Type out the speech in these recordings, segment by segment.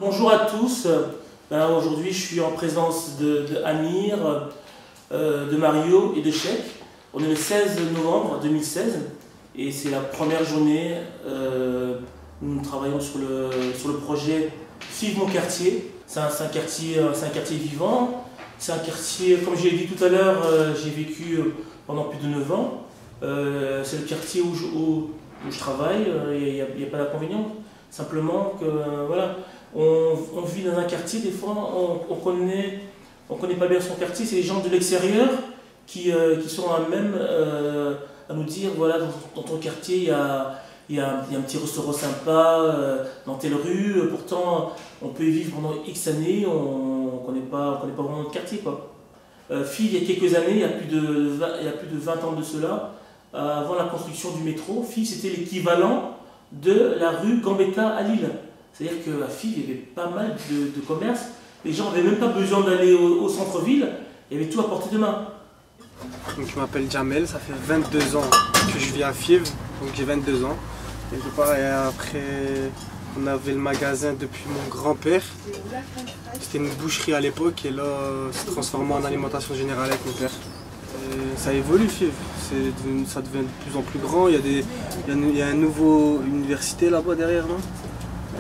Bonjour à tous. Aujourd'hui, je suis en présence de Amir, de Mario et de Cheikh. On est le 16 novembre 2016 et c'est la première journée où nous travaillons sur le projet FIV Mon Quartier. C'est un quartier vivant. C'est un quartier, comme je l'ai dit tout à l'heure, j'ai vécu pendant plus de 9 ans. C'est le quartier où je travaille, il n'y a pas d'inconvénient. Simplement que voilà, on vit dans un quartier, des fois on connaît pas bien son quartier, c'est les gens de l'extérieur qui sont à même à nous dire voilà, dans ton quartier il y a un petit restaurant sympa dans telle rue, pourtant on peut y vivre pendant X années, on connaît pas vraiment notre quartier quoi. FIV, il y a quelques années, il y a plus de 20 ans de cela, avant la construction du métro, FIV c'était l'équivalent de la rue Gambetta à Lille. C'est-à-dire qu'à FIV, il y avait pas mal de commerces. Les gens n'avaient même pas besoin d'aller au centre-ville. Il y avait tout à portée de main. Donc, je m'appelle Jamel, ça fait 22 ans que je vis à FIV. Donc j'ai 22 ans. Et après, on avait le magasin depuis mon grand-père. C'était une boucherie à l'époque et là, c'est transformé en alimentation générale avec mon père. Et ça évolue FIV. Ça devient de plus en plus grand. Il y a une nouvelle université là-bas derrière, non?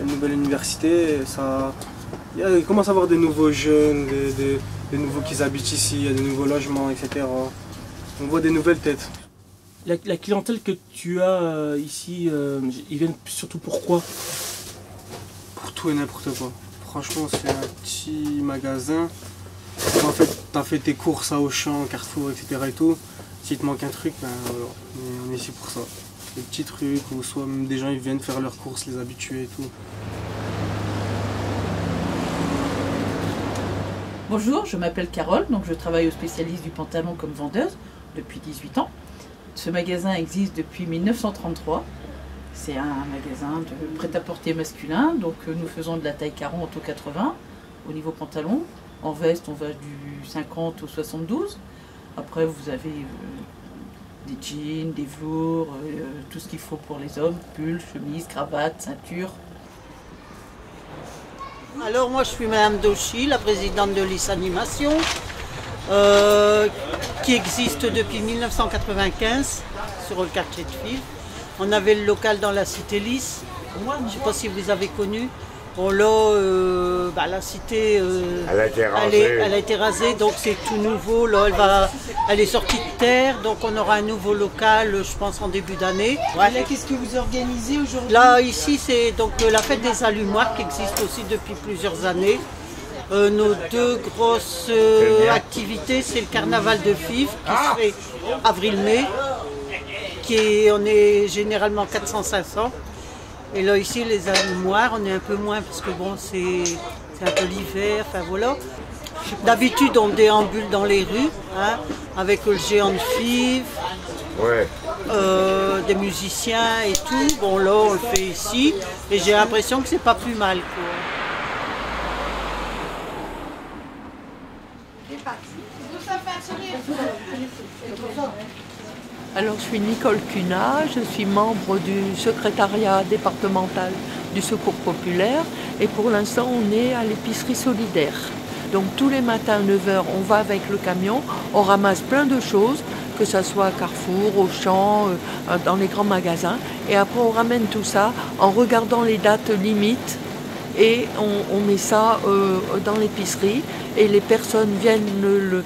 Une nouvelle université, il commence à y avoir de nouveaux jeunes, des nouveaux qui habitent ici, il y a de nouveaux logements, etc. On voit des nouvelles têtes. La clientèle que tu as ici, ils viennent surtout pour quoi? Pour tout et n'importe quoi. Franchement, c'est un petit magasin. En fait, tu as fait tes courses à Auchan, Carrefour, etc. et tout. S'il te manque un truc, ben, voilà, on est ici pour ça. Des petits trucs, ou soit même des gens ils viennent faire leurs courses, les habitués et tout. Bonjour, je m'appelle Carole, donc je travaille au spécialiste du pantalon comme vendeuse depuis 18 ans. Ce magasin existe depuis 1933. C'est un magasin de prêt-à-porter masculin, donc nous faisons de la taille 40 au 80 au niveau pantalon. En veste, on va du 50 au 72. Après, vous avez des jeans, des velours, tout ce qu'il faut pour les hommes, pulls, chemises, cravates, ceinture. Alors moi je suis Madame Dauchy, la présidente de Lys Animation, qui existe depuis 1995 sur le quartier de FIV. On avait le local dans la cité Lys, je ne sais pas si vous avez connu. Bon là, la cité, elle a été rasée, donc c'est tout nouveau. Là, elle est sortie de terre, donc on aura un nouveau local, je pense, en début d'année. Ouais. Là, qu'est-ce que vous organisez aujourd'hui? Là, ici, c'est donc la fête des allumoirs qui existe aussi depuis plusieurs années. Nos deux grosses activités, c'est le carnaval de FIV qui se fait avril-mai, on est généralement 400-500. Et là ici les allumoirs, on est un peu moins parce que bon c'est un peu l'hiver, enfin voilà. D'habitude on déambule dans les rues, hein, avec le géant de FIV, ouais. Des musiciens et tout. Bon là on le fait ici et j'ai l'impression que c'est pas plus mal quoi. Alors, je suis Nicole Cunat, je suis membre du secrétariat départemental du Secours populaire et pour l'instant, on est à l'épicerie solidaire. Donc, tous les matins à 9 h, on va avec le camion, on ramasse plein de choses, que ce soit à Carrefour, Auchan, dans les grands magasins. Et après, on ramène tout ça en regardant les dates limites et on met ça dans l'épicerie et les personnes viennent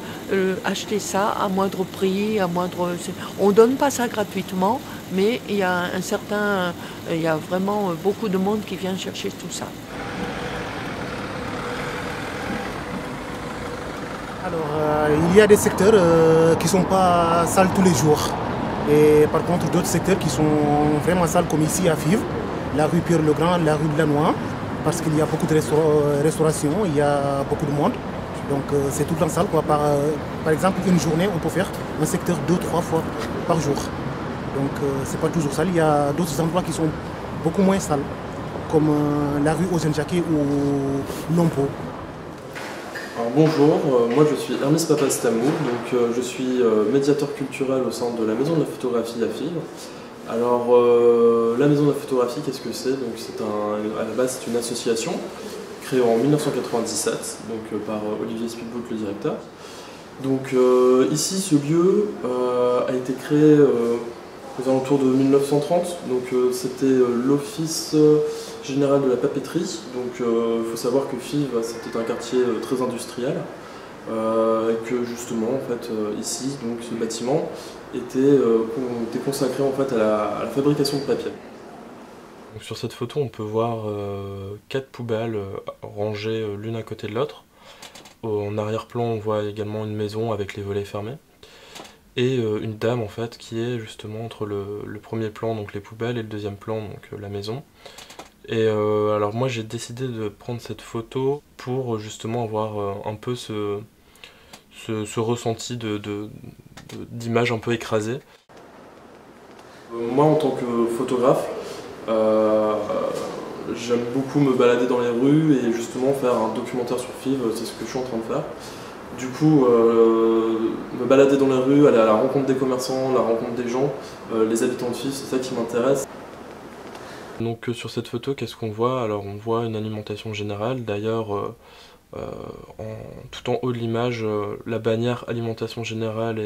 acheter ça à moindre prix, on ne donne pas ça gratuitement, mais il y a il y a vraiment beaucoup de monde qui vient chercher tout ça. Alors, il y a des secteurs qui ne sont pas sales tous les jours. Et par contre, d'autres secteurs qui sont vraiment sales, comme ici à FIV, la rue Pierre-le-Grand, la rue de la Noix, parce qu'il y a beaucoup de restauration, il y a beaucoup de monde. Donc c'est tout le temps sale quoi. Par exemple, une journée, on peut faire un secteur 2-3 fois par jour. Donc c'est pas toujours sale. Il y a d'autres endroits qui sont beaucoup moins sales, comme la rue Ozenjaki ou Lompo. Alors, bonjour, moi je suis Hermès Papastamou, donc je suis médiateur culturel au sein de la Maison de la Photographie à FIV. Alors, la Maison de la Photographie, qu'est-ce que c'est? Donc, à la base, c'est une association créée en 1997 donc, par Olivier Spielbout, le directeur. Donc, ici, ce lieu a été créé aux alentours de 1930. Donc, c'était l'Office général de la papeterie. Donc, il faut savoir que Fives, c'était un quartier très industriel. Et que justement, en fait, ici, donc, ce bâtiment était consacré en fait, à la fabrication de papier. Donc, sur cette photo, on peut voir 4 poubelles rangées l'une à côté de l'autre. En arrière-plan, on voit également une maison avec les volets fermés. Et une dame en fait qui est justement entre le premier plan, donc les poubelles, et le deuxième plan, donc la maison. Et alors moi j'ai décidé de prendre cette photo pour justement avoir un peu ce ressenti d'image un peu écrasée. Moi en tant que photographe, j'aime beaucoup me balader dans les rues et justement faire un documentaire sur Fives, c'est ce que je suis en train de faire. Du coup, me balader dans les rues, aller à la rencontre des commerçants, la rencontre des gens, les habitants de Fives, c'est ça qui m'intéresse. Donc sur cette photo, qu'est-ce qu'on voit? Alors on voit une alimentation générale, d'ailleurs tout en haut de l'image, la bannière alimentation générale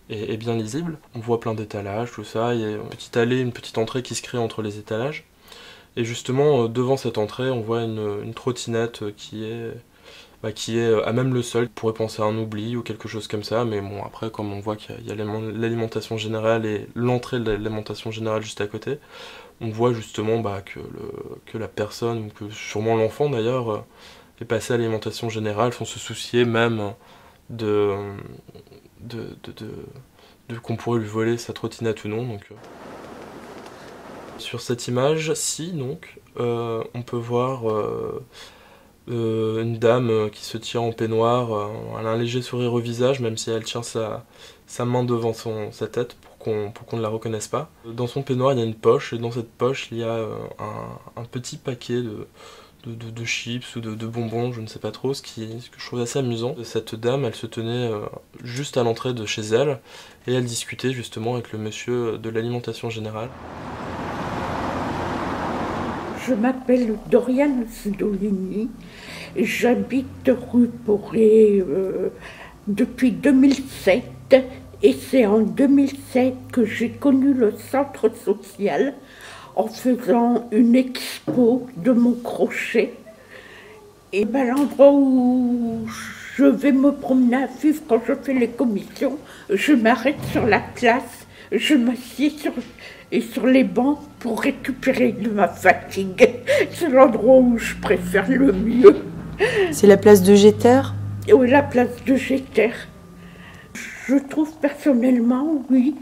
est bien lisible. On voit plein d'étalages, tout ça, il y a une petite allée, une petite entrée qui se crée entre les étalages. Et justement, devant cette entrée, on voit une trottinette qui est à même le sol. On pourrait penser à un oubli ou quelque chose comme ça, mais bon, après, comme on voit qu'il y a l'alimentation générale et l'entrée de l'alimentation générale juste à côté, on voit justement que la personne, ou que sûrement l'enfant d'ailleurs, est passé à l'alimentation générale sans se soucier même de qu'on pourrait lui voler sa trottinette ou non. Donc, sur cette image-ci, donc, on peut voir une dame qui se tient en peignoir. Elle a un léger sourire au visage, même si elle tient sa main devant sa tête pour qu'on ne la reconnaisse pas. Dans son peignoir, il y a une poche, et dans cette poche, il y a un petit paquet de chips ou de bonbons, je ne sais pas trop, ce que je trouve assez amusant. Cette dame, elle se tenait juste à l'entrée de chez elle, et elle discutait justement avec le monsieur de l'alimentation générale. Je m'appelle Doriane Sudolini, j'habite rue Poré depuis 2007 et c'est en 2007 que j'ai connu le centre social en faisant une expo de mon crochet. Et l'endroit où je vais me promener à Fives quand je fais les commissions, je m'arrête sur la classe, je m'assieds sur les bancs pour récupérer de ma fatigue. C'est l'endroit où je préfère le mieux. C'est la place de Jeter? Oui, la place de Jeter. Je trouve personnellement, oui,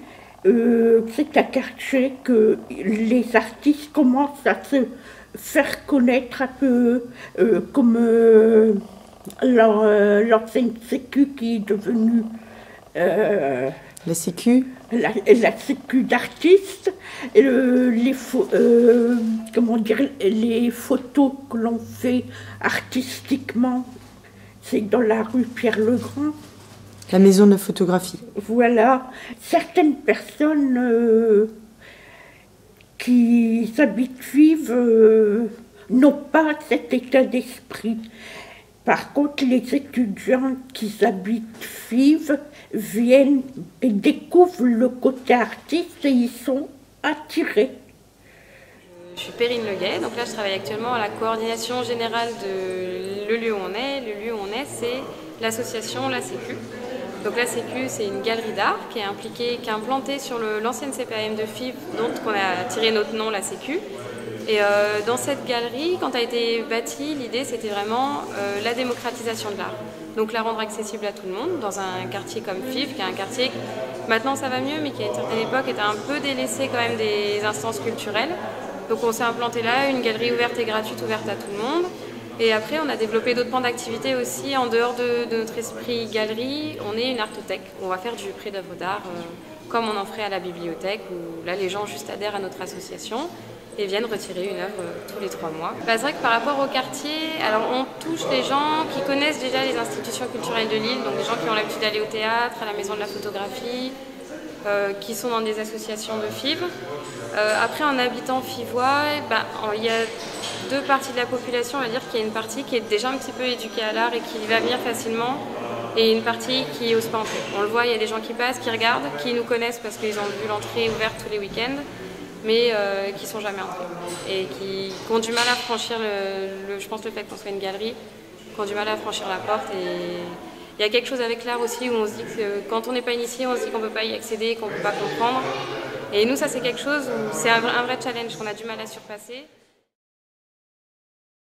c'est un quartier que les artistes commencent à se faire connaître un peu, comme l'ancienne Sécu qui est devenue... La Sécu? La Sécu d'artistes, les photos que l'on fait artistiquement, c'est dans la rue Pierre-le-Grand. La maison de photographie. Voilà, certaines personnes qui habitent Fives n'ont pas cet état d'esprit. Par contre, les étudiants qui habitent Fives viennent et découvrent le côté artiste et ils sont attirés. Je suis Perrine Leguet, donc là je travaille actuellement à la coordination générale de le lieu où on est. Le lieu où on est, c'est l'association La Sécu. Donc La Sécu, c'est une galerie d'art qui est implantée sur l'ancienne CPAM de Fives, dont on a tiré notre nom, La Sécu. Et dans cette galerie, quand elle a été bâtie, l'idée c'était vraiment la démocratisation de l'art. Donc la rendre accessible à tout le monde, dans un quartier comme Fives, qui est un quartier, maintenant ça va mieux, mais qui à une certaine époque était un peu délaissé quand même des instances culturelles. Donc on s'est implanté là, une galerie ouverte et gratuite, ouverte à tout le monde. Et après on a développé d'autres pans d'activité aussi, en dehors de notre esprit galerie, on est une artothèque. On va faire du prix d'œuvres d'art, comme on en ferait à la bibliothèque, où là les gens juste adhèrent à notre association et viennent retirer une œuvre tous les 3 mois. C'est vrai que par rapport au quartier, alors on touche les gens qui connaissent déjà les institutions culturelles de l'île, donc des gens qui ont l'habitude d'aller au théâtre, à la maison de la photographie, qui sont dans des associations de FIV. Après, en habitant fivois, il y a deux parties de la population. On va dire qu'il y a une partie qui est déjà un petit peu éduquée à l'art et qui va venir facilement, et une partie qui n'ose pas entrer. On le voit, il y a des gens qui passent, qui regardent, qui nous connaissent parce qu'ils ont vu l'entrée ouverte tous les week-ends, mais qui ne sont jamais entrés et qui ont du mal à franchir, je pense, le fait qu'on soit une galerie, qui ont du mal à franchir la porte. Et il y a quelque chose avec l'art aussi où on se dit que quand on n'est pas initié, on se dit qu'on ne peut pas y accéder, qu'on ne peut pas comprendre. Et nous, ça c'est quelque chose où c'est un vrai challenge qu'on a du mal à surpasser.